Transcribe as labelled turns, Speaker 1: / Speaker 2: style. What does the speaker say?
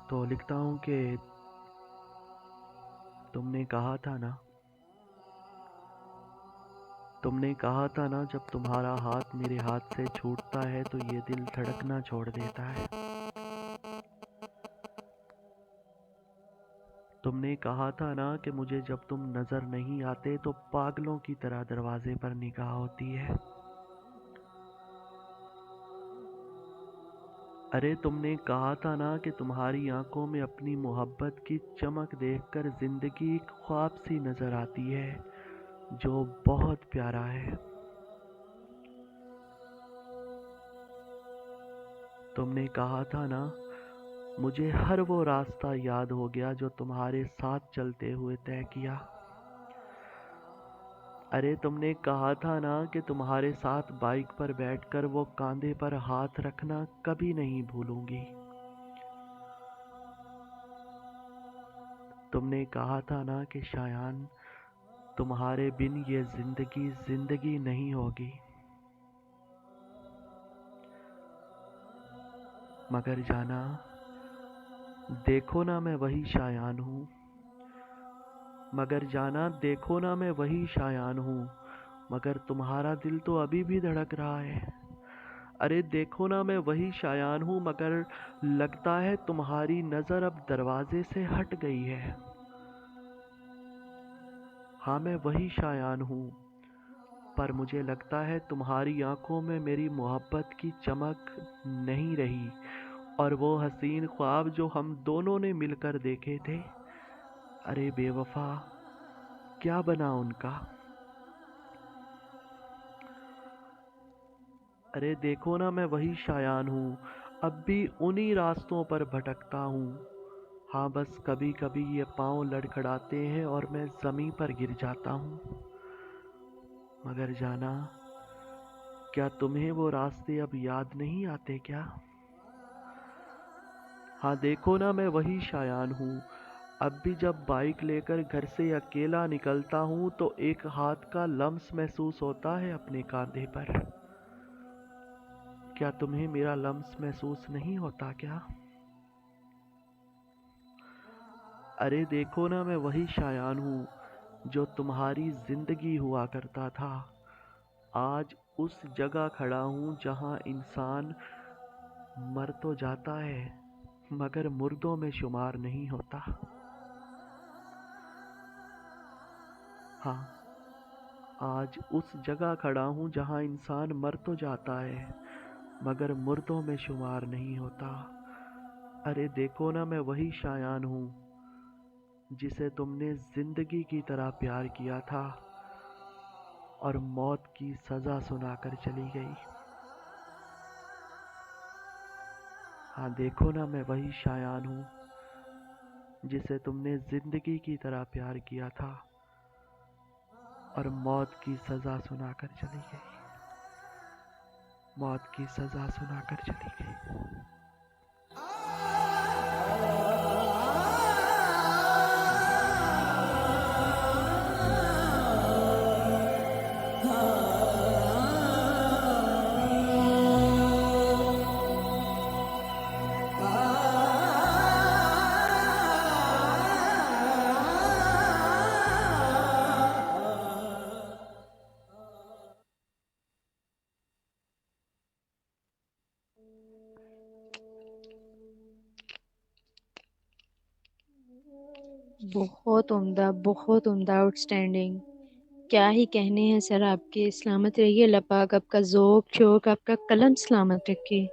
Speaker 1: تو لکھتا ہوں کہ تم نے کہا تھا نا جب تمہارا ہاتھ میرے ہاتھ سے چھوٹتا ہے تو یہ دل دھڑکنا چھوڑ دیتا ہے۔ تم نے کہا تھا نا کہ مجھے جب تم نظر نہیں آتے تو پاگلوں کی طرح دروازے پر نگاہ ہوتی ہے۔ ارے تم نے کہا تھا نا کہ تمہاری آنکھوں میں اپنی محبت کی چمک دیکھ کر زندگی ایک خواب سی نظر آتی ہے جو بہت پیارا ہے۔ تم نے کہا تھا نا مجھے ہر وہ راستہ یاد ہو گیا جو تمہارے ساتھ چلتے ہوئے طے کیا۔ ارے تم نے کہا تھا نا کہ تمہارے ساتھ بائک پر بیٹھ کر وہ کاندھے پر ہاتھ رکھنا کبھی نہیں بھولوں گی۔ تم نے کہا تھا نا کہ شایان تمہارے بن یہ زندگی زندگی نہیں ہوگی۔ مگر جانا دیکھو نا میں وہی شایان ہوں۔ مگر تمہارا دل تو ابھی بھی دھڑک رہا ہے۔ ارے دیکھو نا میں وہی شایان ہوں مگر لگتا ہے تمہاری نظر اب دروازے سے ہٹ گئی ہے۔ ہاں میں وہی شایان ہوں پر مجھے لگتا ہے تمہاری آنکھوں میں میری محبت کی چمک نہیں رہی، اور وہ حسین خواب جو ہم دونوں نے مل کر دیکھے تھے، ارے بے وفا کیا بنا ان کا؟ ارے دیکھو نا میں وہی شایان ہوں، اب بھی انہی راستوں پر بھٹکتا ہوں۔ ہاں بس کبھی کبھی یہ پاؤں لڑکھڑاتے ہیں اور میں زمین پر گر جاتا ہوں۔ مگر جانا کیا تمہیں وہ راستے اب یاد نہیں آتے کیا؟ ہاں دیکھو نا میں وہی شایان ہوں، اب بھی جب بائک لے کر گھر سے اکیلا نکلتا ہوں تو ایک ہاتھ کا لمس محسوس ہوتا ہے اپنے کاندھے پر۔ کیا تمہیں میرا لمس محسوس نہیں ہوتا کیا؟ ارے دیکھو نا میں وہی شایان ہوں جو تمہاری زندگی ہوا کرتا تھا۔ آج اس جگہ کھڑا ہوں جہاں انسان مر تو جاتا ہے مگر مردوں میں شمار نہیں ہوتا۔ ہاں آج اس جگہ کھڑا ہوں جہاں انسان مر تو جاتا ہے مگر مردوں میں شمار نہیں ہوتا۔ ارے دیکھو نا میں وہی شایان ہوں جسے تم نے زندگی کی طرح پیار کیا تھا اور موت کی سزا سنا کر چلی گئی۔ ہاں دیکھو نا میں وہی شایان ہوں جسے تم نے زندگی کی طرح پیار کیا تھا اور موت کی سزا سنا کر چلی گئی۔ موت کی سزا سنا کر چلی گئی۔
Speaker 2: بہت عمدہ آؤٹ اسٹینڈنگ۔ کیا ہی کہنے ہیں سر آپ کے، سلامت رہیے اللہ پاک آپ کا ذوق شوق آپ کا قلم سلامت رکھے۔